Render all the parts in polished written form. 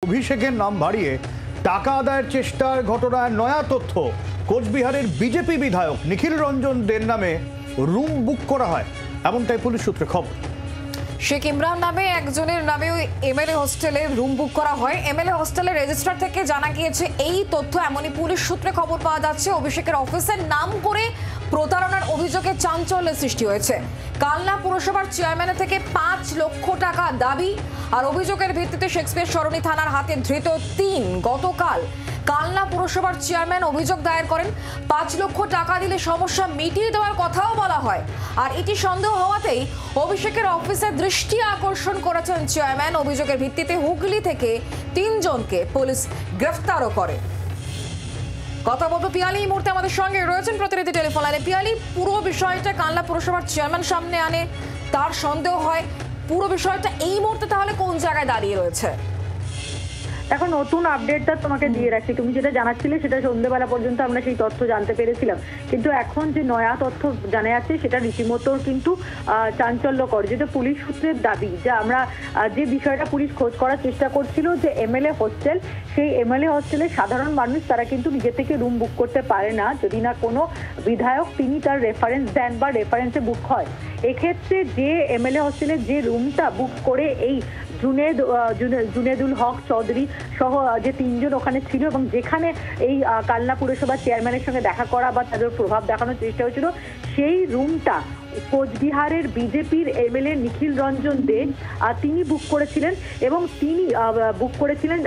অভিষেকের নাম বাড়িয়ে টাকা আদায়ের চেষ্টার ঘটনায় নয়া তথ্য। কোচবিহারের বিজেপি বিধায়ক নিখিল রঞ্জন দের নামে রুম বুক করা হয়, এমনটাই পুলিশ সূত্রে খবর। শেখ ইমরান নামে একজনের নামে ওই এমএলএ হোস্টেলে রুম বুক করা হয়। এমএলএ হোস্টেলের রেজিস্ট্রার থেকে জানা গিয়েছে এই তথ্য। এমনই পুলিশ সূত্রে খবর পাওয়া যাচ্ছে, অভিষেকের অফিসের নাম করে প্রতারণার অভিযোগে চাঞ্চল্যের সৃষ্টি হয়েছে। কালনা পুরসভার চেয়ারম্যানের থেকে ৫ লক্ষ টাকা দাবি, আর অভিযোগের ভিত্তিতে শেক্সপিয়ার সরণি থানার হাতে ধৃত ৩। গতকাল কালনা পুরসভার চেয়ারম্যান অভিযোগ দায়ের করেন, ৫ লক্ষ টাকা দিলে সমস্যা মিটিয়ে দেওয়ার কথাও বলা হয়। আর এটি সন্দেহ হওয়াতেই অভিষেকের অফিসে দৃষ্টি আকর্ষণ করেছেন চেয়ারম্যান। অভিযোগের ভিত্তিতে হুগলি থেকে ৩ জনকে পুলিশ গ্রেফতারও করে। কথা বলবো পিয়ালি, এই মুহূর্তে আমাদের সঙ্গে রয়েছেন প্রতিনিধি টেলিফোন লাইনে। পিয়ালি, পুরো বিষয়টা কালনা পুরসভার চেয়ারম্যান সামনে আনে, তার সন্দেহ হয়, পুরো বিষয়টা এই মুহূর্তে তাহলে কোন জায়গায় দাঁড়িয়ে রয়েছে? এখন নতুন আপডেটটা তোমাকে দিয়ে রাখছি। তুমি যেটা জানাচ্ছিলে সেটা সন্ধ্যেবেলা পর্যন্ত আমরা সেই তথ্য জানতে পেরেছিলাম, কিন্তু এখন যে নয়া তথ্য জানা যাচ্ছে সেটা রীতিমতো কিন্তু চাঞ্চল্যকর। যেটা পুলিশ সূত্রের দাবি, যে আমরা যে বিষয়টা পুলিশ খোঁজ করার চেষ্টা করছিল, যে এমএলএ হোস্টেল, সেই এমএলএ হোস্টেলের সাধারণ মানুষ তারা কিন্তু নিজে থেকে রুম বুক করতে পারে না যদি না কোনো বিধায়ক তিনি তার রেফারেন্স দেন বা রেফারেন্সে বুক হয়। এক্ষেত্রে যে এমএলএ হোস্টেলের যে রুমটা বুক করে এই জুনেদুল হক চৌধুরী সহ যে ৩ জন ওখানে ছিল, এবং যেখানে এই কালনা পুরসভার চেয়ারম্যানের সঙ্গে দেখা করা বা তাদের প্রভাব দেখানোর চেষ্টা হয়েছিল, সেই রুমটা কোচবিহারের বিজেপির এমএলএ নিখিল রঞ্জন দে তিনি বুক করেছিলেন, এবং তিনি বুক করেছিলেন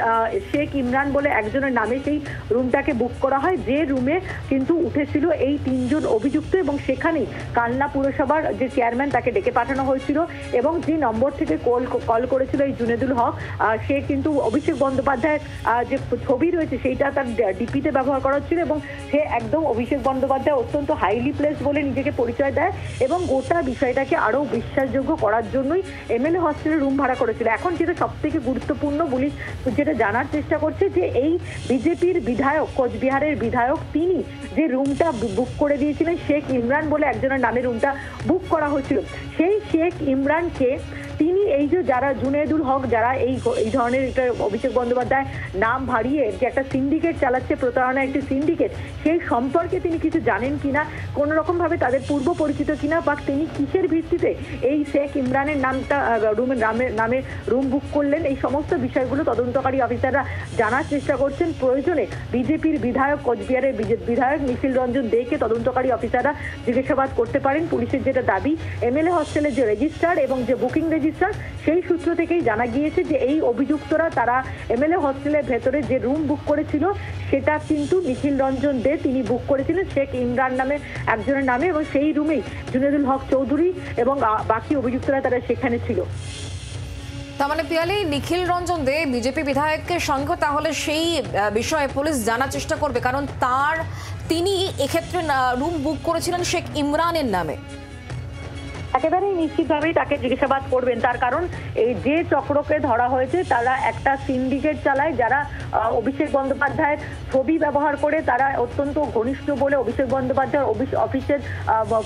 শেখ ইমরান বলে একজনের নামে সেই রুমটাকে বুক করা হয়, যে রুমে কিন্তু উঠেছিল এই ৩ জন অভিযুক্ত। এবং সেখানেই কালনা পুরসভার যে চেয়ারম্যান তাকে ডেকে পাঠানো হয়েছিল, এবং যে নম্বর থেকে কল করেছিল এই জুনেদুল হক, সে কিন্তু অভিষেক বন্দ্যোপাধ্যায়ের যে ছবি রয়েছে সেইটা তার ডিপিতে ব্যবহার করা হচ্ছিল, এবং সে একদম অভিষেক বন্দ্যোপাধ্যায় অত্যন্ত হাইলি প্লেসড বলে নিজেকে পরিচয় দেয়, এবং গোটা বিষয়টাকে আরো বিশ্বাসযোগ্য করার জন্যই এমএলএ হোস্টেলের রুম ভাড়া করেছিল। এখন যেটা সব থেকে গুরুত্বপূর্ণ পুলিশ যেটা জানার চেষ্টা করছে, যে এই বিজেপির বিধায়ক, কোচবিহারের বিধায়ক, তিনি যে রুমটা বুক করে দিয়েছিলেন, শেখ ইমরান বলে একজনের নামে রুমটা বুক করা হয়েছিল, সেই শেখ ইমরানকে তিনি এই যে যারা জুনেদুল হক, যারা এই ধরনের একটা অভিষেক বন্দ্যোপাধ্যায় নাম ভারিয়ে যে একটা সিন্ডিকেট চালাচ্ছে, প্রতারণা একটি সিন্ডিকেট, সেই সম্পর্কে তিনি কিছু জানেন কিনা, কোনো রকম ভাবে তাদের পূর্ব পরিচিত কিনা, বা তিনি কিসের ভিত্তিতে এই শেখ ইমরানের নামটা নামে রুম বুক করলেন, এই সমস্ত বিষয়গুলো তদন্তকারী অফিসাররা জানার চেষ্টা করছেন। প্রয়োজনে বিজেপির বিধায়ক, কোচবিহারের বিধায়ক নিখিল রঞ্জন দেকে তদন্তকারী অফিসাররা জিজ্ঞাসাবাদ করতে পারেন। পুলিশের যেটা দাবি, এমএলএ হোস্টেলের যে রেজিস্ট্রার এবং যে বুকিং রেজিস্ট্রার, সেই সূত্র থেকেই জানা গিয়েছে যে এই অভিযুক্তরা তারা এমএলএ হোস্টেলের ভেতরে যে রুম বুক করেছিল সেটা কিন্তু নিখিল রঞ্জন দে তিনি বুক করেছিলেন শেখ ইমরান নামে একজনের নামে, এবং সেই রুমেই জুনেদুল হক চৌধুরী এবং বাকি অভিযুক্তরা তারা সেখানে ছিল। তার মানে পিয়ালি, নিখিল রঞ্জন দে বিজেপি বিধায়কের সঙ্গে তাহলে সেই বিষয়ে পুলিশ জানার চেষ্টা করবে, কারণ তিনি এক্ষেত্রে রুম বুক করেছিলেন শেখ ইমরানের নামে। একেবারেই নিশ্চিতভাবেই তাকে জিজ্ঞাসাবাদ করবেন, তার কারণ এই যে চক্রকে ধরা হয়েছে তারা একটা সিন্ডিকেট চালায়, যারা অভিষেক বন্দ্যোপাধ্যায়ের ছবি ব্যবহার করে, তারা অত্যন্ত ঘনিষ্ঠ বলে, অভিষেক বন্দ্যোপাধ্যায়ের অফিসের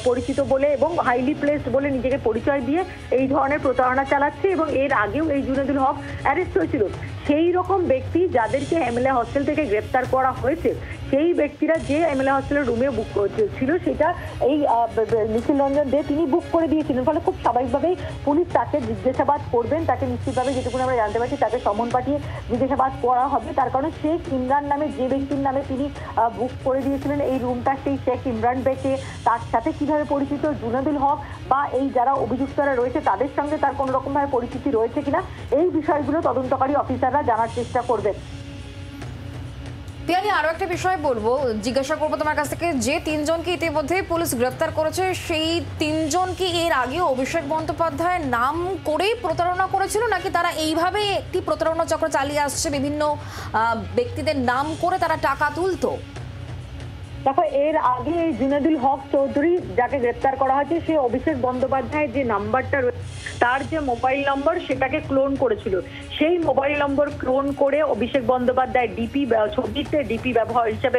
পরিচিত বলে এবং হাইলি প্লেসড বলে নিজেকে পরিচয় দিয়ে এই ধরনের প্রতারণা চালাচ্ছে, এবং এর আগেও এই জুনেদুল হক অ্যারেস্ট হয়েছিল। সেই রকম ব্যক্তি যাদেরকে এমএলএ হোস্টেল থেকে গ্রেপ্তার করা হয়েছে, সেই ব্যক্তিরা যে এমএলএ হোস্টেলের রুমে বুক ছিল সেটা এই নিখিল রঞ্জন দে তিনি বুক করে দিয়েছিলেন। ফলে খুব স্বাভাবিকভাবেই পুলিশ তাকে জিজ্ঞাসাবাদ করবেন, তাকে নিশ্চিতভাবে যেটুকু আমরা জানতে পারছি তাকে সমন পাঠিয়ে জিজ্ঞাসাবাদ করা হবে। তার কারণ শেখ ইমরান নামে যে ব্যক্তির নামে তিনি বুক করে দিয়েছিলেন এই রুমটা, সেই শেখ ইমরান বেকে তার সাথে কিভাবে পরিচিত জুনেদুল হক বা এই যারা অভিযুক্তরা রয়েছে তাদের সঙ্গে তার কোনো রকমভাবে পরিচিতি রয়েছে কিনা, এই বিষয়গুলো তদন্তকারী অফিসাররা জানার চেষ্টা করবেন। পিয়ালি, আরো একটা বিষয় বলবো, জিজ্ঞাসা করবো তোমার কাছ থেকে, যে ৩ জনকে ইতিমধ্যে পুলিশ গ্রেফতার করেছে, সেই ৩ জন কি এর আগে অভিষেক বন্দ্যোপাধ্যায়ের নাম করেই প্রতারণা করেছিল, নাকি তারা এইভাবে একটি প্রতারণা চক্র চালিয়ে আসছে, বিভিন্ন ব্যক্তিদের নাম করে তারা টাকা তুলতো? দেখো, এর আগে এই জুনেদুল হক চৌধুরী যাকে গ্রেপ্তার করা হয়েছে, সে অভিষেক বন্দ্যোপাধ্যায়ের যে নাম্বারটা রয়েছে, তার যে মোবাইল নম্বর সেটাকে ক্লোন করেছিল। সেই মোবাইল নম্বর ক্লোন করে অভিষেক বন্দ্যোপাধ্যায় ছবিতে ডিপি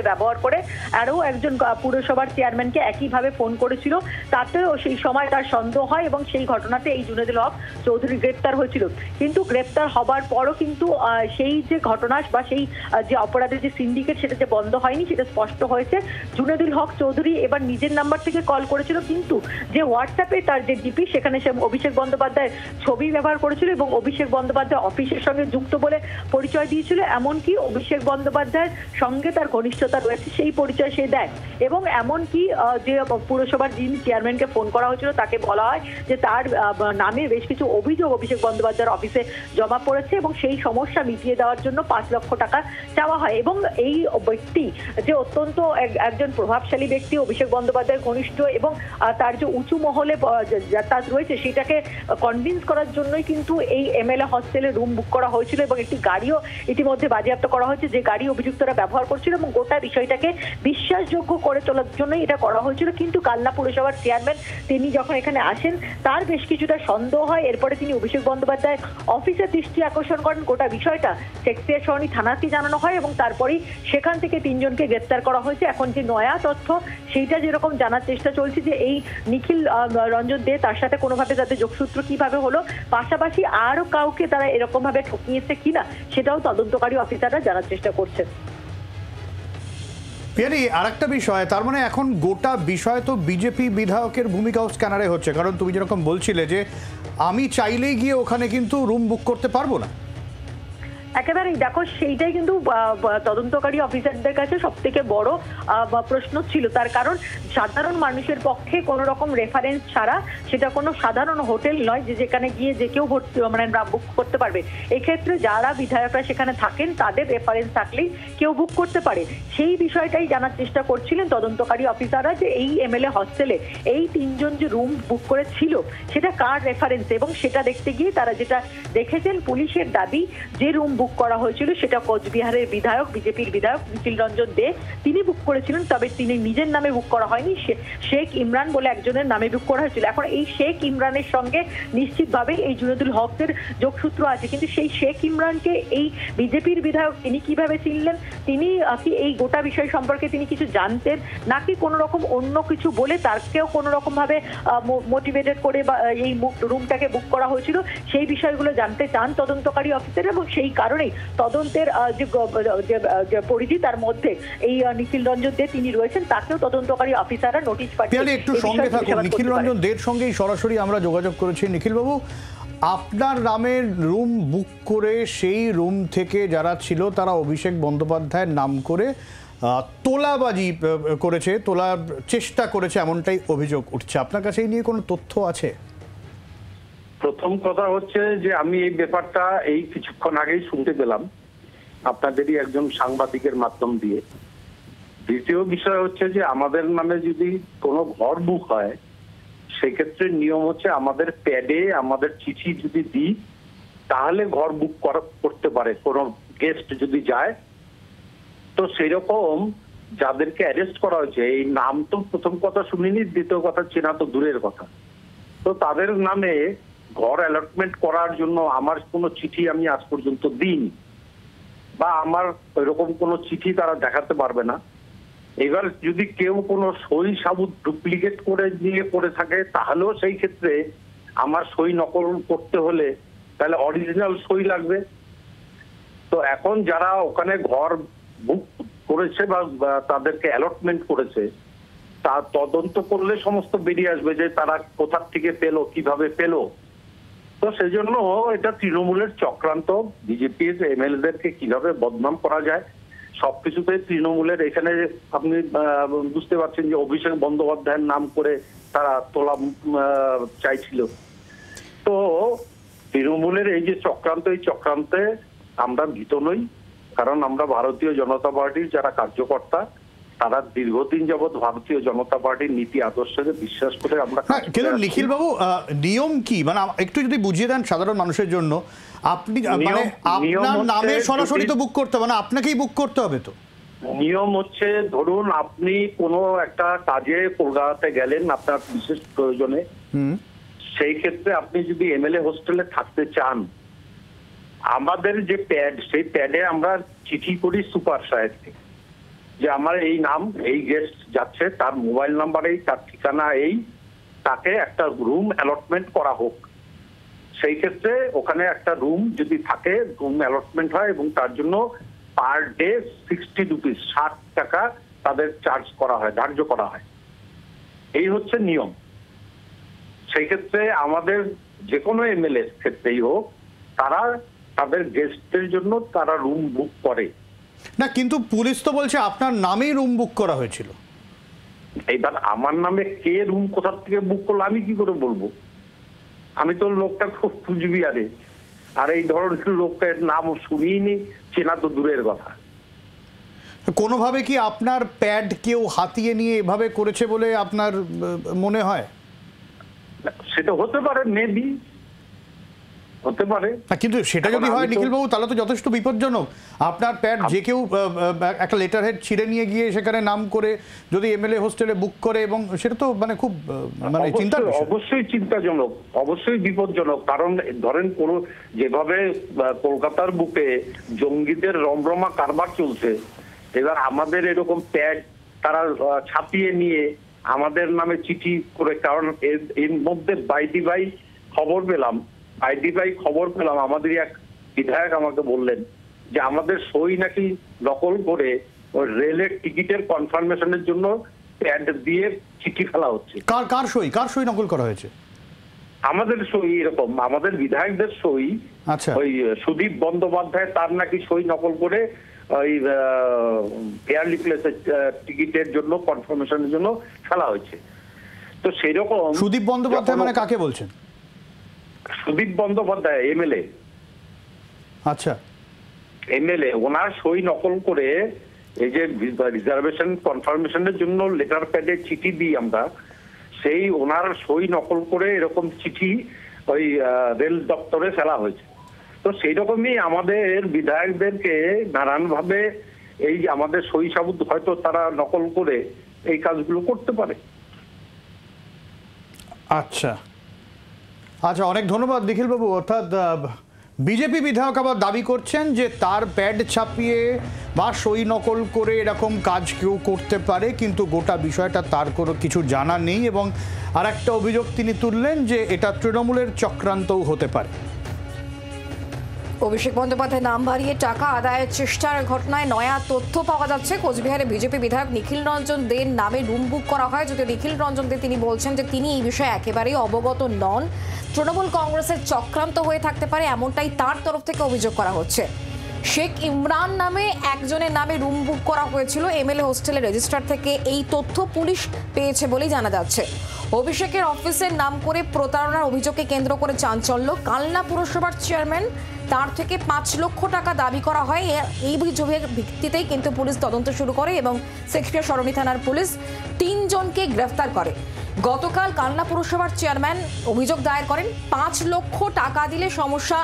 ব্যবহার করে আরও একজন পুরসভার চেয়ারম্যানকে একইভাবে ফোন করেছিল। তাতেও সেই সময় তার সন্দেহ হয় এবং সেই ঘটনাতে এই জুনেদুল হক চৌধুরী গ্রেপ্তার হয়েছিল। কিন্তু গ্রেপ্তার হবার পরও কিন্তু সেই যে ঘটনা বা সেই যে অপরাধের যে সিন্ডিকেট, সেটা যে বন্ধ হয়নি, সেটা স্পষ্ট হয়েছে। জুনেদুল হক চৌধুরী এবার নিজের নাম্বার থেকে কল করেছিল, কিন্তু যে হোয়াটসঅ্যাপে তার যে ডিপি, সেখানে সে অভিষেক বন্দ্যোপাধ্যায় ছবি ব্যবহার করেছিল এবং অভিষেক বন্দ্যোপাধ্যায় অফিসের সঙ্গে যুক্ত বলে পরিচয় দিয়েছিল। এমনকি অভিষেক বন্দ্যোপাধ্যায়ের সঙ্গে তার ঘনিষ্ঠতা রয়েছে সেই পরিচয় সে দেয়। এবং এমনকি যে পুরসভার যিনি চেয়ারম্যানকে ফোন করা হয়েছিল, তাকে বলা হয় যে তার নামে বেশ কিছু অভিযোগ অভিষেক বন্দ্যোপাধ্যায়ের অফিসে জমা পড়েছে এবং সেই সমস্যা মিটিয়ে দেওয়ার জন্য 5 লক্ষ টাকা চাওয়া হয়। এবং এই ব্যক্তি যে অত্যন্ত একজন প্রভাবশালী ব্যক্তি, অভিষেক বন্দ্যোপাধ্যায়ের ঘনিষ্ঠ, এবং তার যে উঁচু মহলে যাতায়াত রয়েছে, সেটাকে কনভিন্স করার জন্যই কিন্তু এই এমএলএ হস্টেলে রুম বুক করা হয়েছিল এবং একটি গাড়িও ইতিমধ্যে বাজেয়াপ্ত করা হয়েছে, যে গাড়ি অভিযুক্তরা ব্যবহার করছিল, এবং গোটা বিষয়টাকে বিশ্বাসযোগ্য করে তোলার জন্যই এটা করা হয়েছিল। কিন্তু কালনা পুরসভার চেয়ারম্যান তিনি যখন এখানে আসেন, তার বেশ কিছুটা সন্দেহ হয়। এরপরে তিনি অভিষেক বন্দ্যোপাধ্যায় অফিসের দৃষ্টি আকর্ষণ করেন। গোটা বিষয়টা শেক্সপিয়ার সরণি থানাতে জানানো হয় এবং তারপরেই সেখান থেকে 3 জনকে গ্রেপ্তার করা হয়েছে। এখন যে নয়া তথ্য, সেইটা যেরকম জানার চেষ্টা চলছে যে এই নিখিল রঞ্জন দে, তার সাথে কোনোভাবে তাদের যোগসূত্র কিভাবে হলো, পাশাপাশি আরো কাউকে তারা এরকম ভাবে ঠকিয়েছে কিনা, সেটাও তদন্তকারী অফিসাররা জানার চেষ্টা করছেন। পিয়ারি, আরেকটা বিষয়, তার মানে এখন গোটা বিষয় তো বিজেপি বিধায়কের ভূমিকাও স্ক্যানারে হচ্ছে, কারণ তুমি যেরকম বলছিলে যে আমি চাইলেই গিয়ে ওখানে কিন্তু রুম বুক করতে পারবো না। একেবারেই, দেখো, সেইটাই কিন্তু তদন্তকারী অফিসারদের কাছে সব থেকে বড় প্রশ্ন ছিল। তার কারণ সাধারণ মানুষের পক্ষে কোনো রকম রেফারেন্স ছাড়া সেটা কোনো সাধারণ হোটেল নয় যে যেখানে গিয়ে যে কেউ বুক করতে পারবে। এক্ষেত্রে যারা বিধায়করা সেখানে থাকেন, তাদের রেফারেন্স থাকলেই কেউ বুক করতে পারে। সেই বিষয়টাই জানার চেষ্টা করছিলেন তদন্তকারী অফিসাররা, যে এই এমএলএ হস্টেলে এই 3 জন যে রুম বুক করেছিল, সেটা কার রেফারেন্স, এবং সেটা দেখতে গিয়ে তারা যেটা দেখেছেন, পুলিশের দাবি যে রুম বুক করা হয়েছিল সেটা কোচবিহারের বিধায়ক, বিজেপির বিধায়ক নিখিল রঞ্জন দে, তিনি বুক করেছিলেন। তবে তিনি নিজের নামে বুক করা হয়নি, শেখ ইমরান বলে একজনের নামে বুক করা হয়েছিল। এখন এই শেখ ইমরানের সঙ্গে নিশ্চিতভাবে এই জুনেদুল হকের যোগসূত্র আছে, কিন্তু সেই শেখ ইমরানকে এই বিজেপির বিধায়ক তিনি কিভাবে চিনলেন? তিনি কি এই গোটা বিষয় সম্পর্কে তিনি কিছু জানতেন, নাকি কোনো রকম অন্য কিছু বলে তারকেও কোনো রকম ভাবে মোটিভেটেড করে বা এই রুমটাকে বুক করা হয়েছিল? সেই বিষয়গুলো জানতে চান তদন্তকারী অফিসার, এবং সেই কারণেই তদন্তের যে পরিধি, তার মধ্যে এই নিখিল রঞ্জন দে তিনি রয়েছেন, তাকেও তদন্তকারী অফিসাররা নোটিশ পাঠিয়েছেন। একটু সঙ্গে থাকুন, নিখিল রঞ্জন দের সঙ্গেই সরাসরি আমরা যোগাযোগ করেছি। নিখিল বাবু, আপনার নামের রুম বুক করে সেই রুম থেকে যারা ছিল তারা অভিষেক বন্দ্যোপাধ্যায়ের নাম করে তোলাবাজি করেছে, তোলার চেষ্টা করেছে, এমনটাই অভিযোগ উঠছে। আপনার কাছে এই নিয়ে কোনো তথ্য আছে? প্রথম কথা হচ্ছে যে আমি এই ব্যাপারটা এই কিছুক্ষণ আগেই শুনতে পেলাম আপনাদেরই একজন সাংবাদিকের মাধ্যম দিয়ে। দ্বিতীয় বিষয় হচ্ছে যে আমাদের নামে যদি কোনো ঘর বুক হয়, সেক্ষেত্রে নিয়ম হচ্ছে আমাদের প্যাডে আমাদের চিঠি যদি দিই, তাহলে ঘর বুক করতে পারে কোনো গেস্ট যদি যায়। তো সেরকম যাদেরকে অ্যারেস্ট করা হয়েছে, এই নাম তো প্রথম কথা শুনিনি, দ্বিতীয় কথা চেনা তো দূরের কথা, তো তাদের নামে ঘর অ্যালটমেন্ট করার জন্য আমার কোনো চিঠি আমি আজ পর্যন্ত দিইনি, বা আমার ওইরকম কোনো চিঠি তারা দেখাতে পারবে না। এবার যদি কেউ কোনো সই সাবুত ডুপ্লিকেট করে নিয়ে করে থাকে, তাহলেও সেই ক্ষেত্রে আমার সই নকল করতে হলে তাহলে অরিজিনাল সই লাগবে। তো এখন যারা ওখানে ঘর বুক করেছে বা তাদেরকে অ্যালটমেন্ট করেছে, তা তদন্ত করলে সমস্ত বেরিয়ে আসবে যে তারা কোথা থেকে পেলো, কিভাবে পেলো। তো সেই জন্য এটা তৃণমূলের চক্রান্ত, বিজেপির এমএলএদেরকে কিভাবে বদনাম করা যায় সবকিছুতে তৃণমূলের। এখানে আপনি বুঝতে পারছেন যে অভিষেক বন্দ্যোপাধ্যায়ের নাম করে তারা তোলা চাইছিল। তো তৃণমূলের এই যে চক্রান্ত, এই চক্রান্তে আমরা ভীত নই, কারণ আমরা ভারতীয় জনতা পার্টির যারা কার্যকর্তা, তারা দীর্ঘদিন যাবৎ ভারতীয় জনতা পার্টির নীতি আদর্শে বিশ্বাস করে আমরা। কিন্তু নিখিল বাবু, নিয়ম কি, মানে একটু যদি বুঝিয়ে দেন সাধারণ মানুষের জন্য। আপনি মানে আপনার নামে সরাসরি তো বুক করতে হবে না, আপনাকেই বুক করতে হবে তো? নিয়ম হচ্ছে, ধরুন আপনি কোনো একটা কাজে কলকাতাতে গেলেন আপনার বিশেষ প্রয়োজনে, সেই ক্ষেত্রে আপনি যদি এমএলএ হোস্টেলে থাকতে চান, আমাদের যে প্যাড, সেই প্যাডে আমরা চিঠি করি সুপার সাহেবকে যে আমার এই নাম, এই গেস্ট যাচ্ছে, তার মোবাইল নাম্বার এই, তার ঠিকানা এই, তাকে একটা রুম অ্যালটমেন্ট করা হোক। সেই ক্ষেত্রে ওখানে একটা রুম যদি থাকে, রুম অ্যালটমেন্ট হয় এবং তার জন্য পার ডে 60 রুপিস, 60 টাকা তাদের চার্জ করা হয়, ধার্য করা হয়। এই হচ্ছে নিয়ম। সেই ক্ষেত্রে আমাদের যে কোনো এমএলএ ক্ষেত্রেই হোক, তারা তাদের গেস্টদের জন্য তারা রুম বুক করে না, কিন্তু পুলিশ তো বলছে আপনার নামেই রুম বুক করা হয়েছিল। এইবার আমার নামে কে রুম কোথা থেকে বুক করলো আমি কি করে বলবো? আমি তো লোকটা খুব কুচবিহারে, আর এই ধরনের লোকের নাম শুনিনি, চেনা তো দূরের কথা। কোনোভাবে কি আপনার প্যাড কেউ হাতিয়ে নিয়ে এভাবে করেছে বলে আপনার মনে হয়? সেটা হতে পারে, মেবি হতে পারে। কিন্তু সেটা যদি হয় নিখিলবাবু, তাহলে তো যথেষ্ট বিপজ্জনক। আপনার প্যাড যে কেউ একটা লেটার হেড ছিঁড়ে নিয়ে গিয়ে সেখানে নাম করে যদি এমএলএ হোস্টেলে বুক করে, এবং সেটা তো মানে খুব মানে চিন্তার বিষয়। অবশ্যই চিন্তাজনক, অবশ্যই বিপজ্জনক। কারণ ধরেন কোন যেভাবে কলকাতার বুকে জঙ্গিদের রমরমা কারবার চলছে, এবার আমাদের এরকম প্যাড তারা ছাপিয়ে নিয়ে আমাদের নামে চিঠি করে, কারণ এর মধ্যে বাইদিবাই খবর পেলাম, আমাদের এক বিধায়ক আমাকে বললেন যে আমাদের সই নাকি নকল করে ওই রেলের টিকিটের কনফার্মেশনের জন্য প্যাড দিয়ে চিঠি ফেলা হচ্ছে। কার সই নকল করা হয়েছে? আমাদের সই, এরকম আমাদের বিধায়কদের সই। আচ্ছা, ওই সুদীপ বন্দ্যোপাধ্যায় তার নাকি সই নকল করে ওই এয়ারলি প্লেসের টিকিটের জন্য, কনফার্মেশনের জন্য ফেলা হয়েছে। তো সেই রকম সুদীপ বন্দ্যোপাধ্যায় মানে কাকে বলছেন? সুদীপ বন্দ্যোপাধ্যায় এমএলএ। আচ্ছা, এমএলএ ওনার সই নকল করে এই যে রিজার্ভেশন কনফার্মেশনের জন্য লেটার প্যাডে চিঠি দিই আমরা, সেই ওনার সই নকল করে এরকম চিঠি ওই রেল দপ্তরে ফেলা হয়েছে। তো সেই রকমই আমাদের বিধায়কদেরকে নানানভাবে এই আমাদের সই সাবুত হয়তো তারা নকল করে এই কাজগুলো করতে পারে। আচ্ছা আচ্ছা, অনেক ধন্যবাদ নিখিলবাবু। অর্থাৎ বিজেপি বিধায়ক আবার দাবি করছেন যে তার প্যাড ছাপিয়ে বা সই নকল করে এরকম কাজ কেউ করতে পারে, কিন্তু গোটা বিষয়টা তার কোনো কিছু জানা নেই। এবং আরেকটা অভিযোগ তিনি তুললেন যে এটা তৃণমূলের চক্রান্তও হতে পারে। অভিষেক বন্দ্যোপাধ্যায় নাম বাড়িয়ে টাকা আদায়ের চেষ্টার ঘটনায় নয়া তথ্য পাওয়া যাচ্ছে। কোচবিহারে বিজেপি বিধায়ক নিখিল রঞ্জন দের নামে রুম বুক করা হয়। যদিও নিখিল রঞ্জন দে তিনি বলছেন যে তিনি এই বিষয়ে একেবারেই অবগত নন, তৃণমূল কংগ্রেসের চক্রান্ত হয়ে থাকতে পারে, এমনটাই তার তরফ থেকে অভিযোগ করা হচ্ছে। শেখ ইমরান নামে একজনের নামে রুম বুক করা হয়েছিল এমএলএ হোস্টেলের রেজিস্ট্রার থেকে, এই তথ্য পুলিশ পেয়েছে বলেই জানা যাচ্ছে। অভিষেকের অফিসের নাম করে প্রতারণার অভিযোগকে কেন্দ্র করে চাঞ্চল্য। কালনা পুরসভার চেয়ারম্যান, তার থেকে 5 লক্ষ টাকা দাবি করা হয়। এই অভিযোগের ভিত্তিতেই কিন্তু পুলিশ তদন্ত শুরু করে এবং সেক্রেটারি সরণি থানার পুলিশ 3 জনকে গ্রেফতার করে। গতকাল কালনা পুরসভার চেয়ারম্যান অভিযোগ দায়ের করেন, 5 লক্ষ টাকা দিলে সমস্যা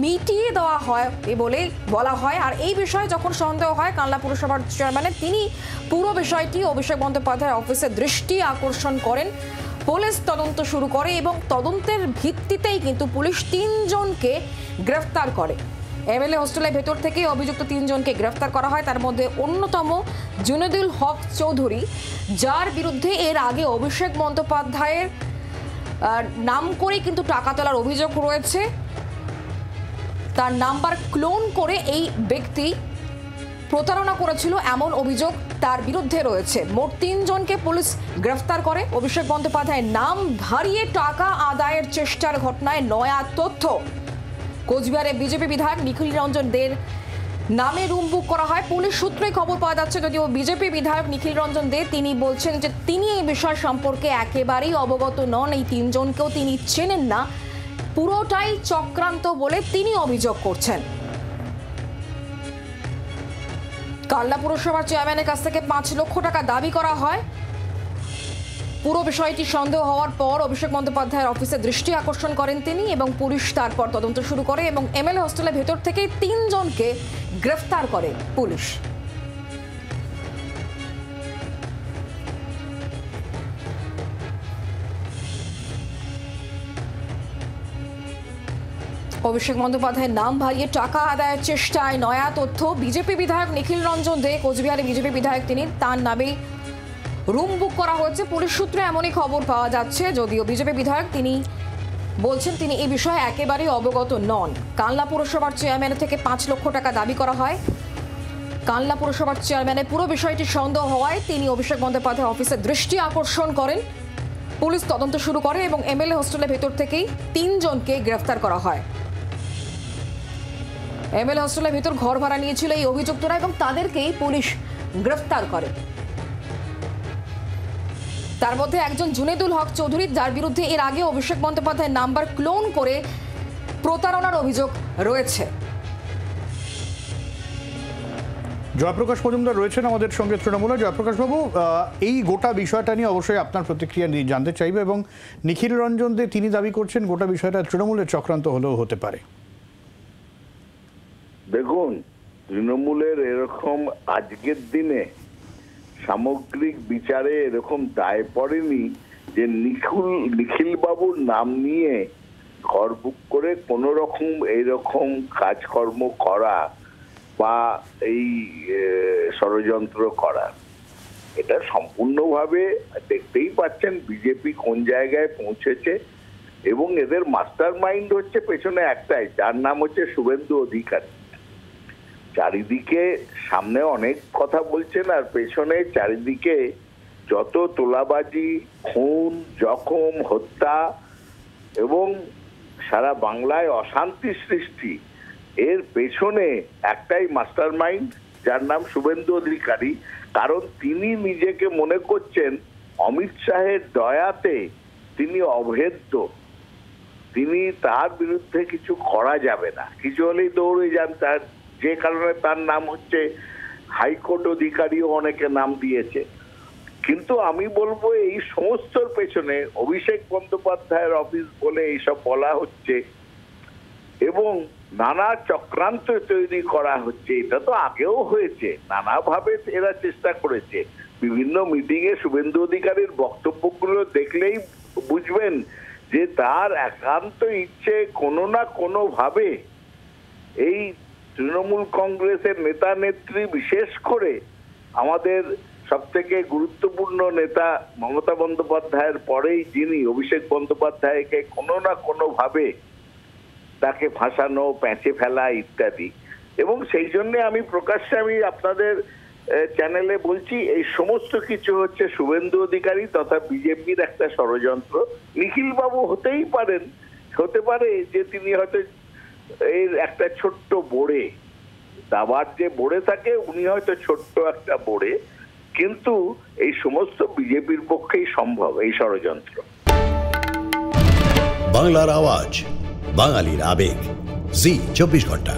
মিটিয়ে দেওয়া হয় বলে বলা হয়। আর এই বিষয়ে যখন সন্দেহ হয় কালনা পুরসভার চেয়ারম্যানের, তিনি পুরো বিষয়টি অভিষেক বন্দ্যোপাধ্যায়ের অফিসে দৃষ্টি আকর্ষণ করেন। পুলিশ তদন্ত শুরু করে এবং তদন্তের ভিত্তিতেই কিন্তু পুলিশ 3 জনকে গ্রেফতার করে। এমএলএ হোস্টেলের ভেতর থেকে অভিযুক্ত 3 জনকে গ্রেফতার করা হয়। তার মধ্যে অন্যতম জুনেদুল হক চৌধুরী, যার বিরুদ্ধে এর আগে অভিষেক বন্দ্যোপাধ্যায়ের নাম করে কিন্তু টাকা তোলার অভিযোগ রয়েছে। তার নাম্বার ক্লোন করে এই ব্যক্তি প্রতারণা করেছিল এমন অভিযোগ তার বিরুদ্ধে রয়েছে। মোট 3 জনকে পুলিশ গ্রেফতার করে। অভিষেক বন্দ্যোপাধ্যায়ের নাম ভারিয়ে টাকা আদায়ের চেষ্টার ঘটনায় নয়া তথ্য। কোচবিহারে বিজেপি বিধায়ক নিখিল রঞ্জন দের নামে রুম বুক করা হয়। পুলিশ সূত্রে খবর পাওয়া যাচ্ছে, যদিও বিজেপি বিধায়ক নিখিল রঞ্জন দে তিনি বলছেন যে তিনি এই বিষয় সম্পর্কে একেবারেই অবগত নন, এই 3 জনকেও তিনি চেনেন না, পুরোটাই চক্রান্ত বলে তিনি অভিযোগ করছেন। কালনা পুরসভার চেয়ারম্যানের কাছ থেকে 5 লক্ষ টাকা দাবি করা হয়। পুরো বিষয়টি সন্দেহ হওয়ার পর অভিষেক বন্দ্যোপাধ্যায়ের অফিসে দৃষ্টি আকর্ষণ করেন তিনি এবং পুলিশ তারপর তদন্ত শুরু করে এবং এমএলএ হোস্টেলের ভেতর থেকে 3 জনকে গ্রেফতার করে পুলিশ। অভিষেক বন্দ্যোপাধ্যায়ের নাম ভারিয়ে টাকা আদায়ের চেষ্টায় নয়া তথ্য। বিজেপি বিধায়ক নিখিল রঞ্জন দে, কোচবিহারে বিজেপি বিধায়ক তিনি, তার নামে রুম বুক করা হয়েছে। পুলিশ সূত্রে এমনই খবর পাওয়া যাচ্ছে। যদিও বিজেপি বিধায়ক তিনি বলছেন তিনি এই বিষয়ে একেবারেই অবগত নন। কালনা পুরসভার চেয়ারম্যানের থেকে 5 লক্ষ টাকা দাবি করা হয়। কালনা পুরসভার চেয়ারম্যানের পুরো বিষয়টি সন্দেহ হওয়ায় তিনি অভিষেক বন্দ্যোপাধ্যায় অফিসের দৃষ্টি আকর্ষণ করেন। পুলিশ তদন্ত শুরু করে এবং এমএলএ হোস্টেলের ভেতর থেকেই 3 জনকে গ্রেফতার করা হয়। এমএলএ হোস্টেলের ভেতর ঘর ভাড়া নিয়েছিল এই অভিযুক্তরা এবং তাদেরকেই পুলিশ গ্রেফতার করে। তার মধ্যে একজন জুনেদুল হক চৌধুরী, যার বিরুদ্ধে এর আগে অভিষেক বন্দ্যোপাধ্যায়ের নাম্বার ক্লোন করে প্রতারণার অভিযোগ রয়েছে। জয়প্রকাশ মজুমদার রয়েছেন আমাদের সঙ্গে তৃণমূলে। জয়প্রকাশ বাবু, এই গোটা বিষয়টা নিয়ে অবশ্যই আপনার প্রতিক্রিয়া জানতে চাইবে এবং নিখিল রঞ্জন দে তিনি দাবি করছেন গোটা বিষয়টা তৃণমূলের চক্রান্ত হলেও হতে পারে। দেখুন, তৃণমূলের এরকম আজকের দিনে সামগ্রিক বিচারে এরকম দায় পড়েনি যে নিখিল বাবুর নাম নিয়ে ঘর বুক করে কোন রকম এইরকম কাজকর্ম করা বা এই ষড়যন্ত্র করা। এটা সম্পূর্ণভাবে দেখতেই পাচ্ছেন বিজেপি কোন জায়গায় পৌঁছেছে এবং এদের মাস্টার মাইন্ড হচ্ছে পেছনে একটাই, যার নাম হচ্ছে শুভেন্দু অধিকারী। চারিদিকে সামনে অনেক কথা বলছেন আর পেছনে চারিদিকে যত তোলাবাজি, খুন, জখম, হত্যা এবং সারা বাংলায় অশান্তি সৃষ্টি, এর পেছনে একটাই মাস্টার মাইন্ড, যার নাম শুভেন্দু অধিকারী। কারণ তিনি নিজেকে মনে করছেন অমিত শাহের দয়াতে তিনি অভেদ্য, তিনি তার বিরুদ্ধে কিছু করা যাবে না, কিছু হলেই দৌড়ে যান। তার যে কারণে তার নাম হচ্ছে হাইকোর্ট অধিকারীও অনেকে নাম দিয়েছে। কিন্তু আমি বলবো এই সমস্তর পেছনে অভিষেক বন্দ্যোপাধ্যায়ের অফিস বলে এইসব বলা হচ্ছে এবং নানা চক্রান্ত তৈরি করা হচ্ছে। এটা তো আগেও হয়েছে, নানাভাবে এরা চেষ্টা করেছে। বিভিন্ন মিটিং এ শুভেন্দু অধিকারীর বক্তব্যগুলো দেখলেই বুঝবেন যে তার একান্ত ইচ্ছে কোনো না কোনো ভাবে এই তৃণমূল কংগ্রেসের নেতা নেত্রী, বিশেষ করে আমাদের সবথেকে গুরুত্বপূর্ণ নেতা মমতা বন্দ্যোপাধ্যায়ের পরেই যিনি অভিষেক বন্দ্যোপাধ্যায়কে কোনো না কোনো ভাবে তাকে ফাঁসানো, প্যাঁচে ফেলা ইত্যাদি। এবং সেই জন্য আমি প্রকাশ্যে আমি আপনাদের চ্যানেলে বলছি এই সমস্ত কিছু হচ্ছে শুভেন্দু অধিকারী তথা বিজেপির একটা ষড়যন্ত্র। নিখিল বাবু হতেই পারেন, হতে পারে যে তিনি হয়তো এর একটা ছোট্ট বোড়ে, দাবার যে বোড়ে থাকে উনি হয়তো ছোট্ট একটা বোড়ে, কিন্তু এই সমস্ত বিজেপির পক্ষেই সম্ভব এই ষড়যন্ত্র। বাংলার আওয়াজ, বাঙালির আবেগ, জি 24 ঘন্টা।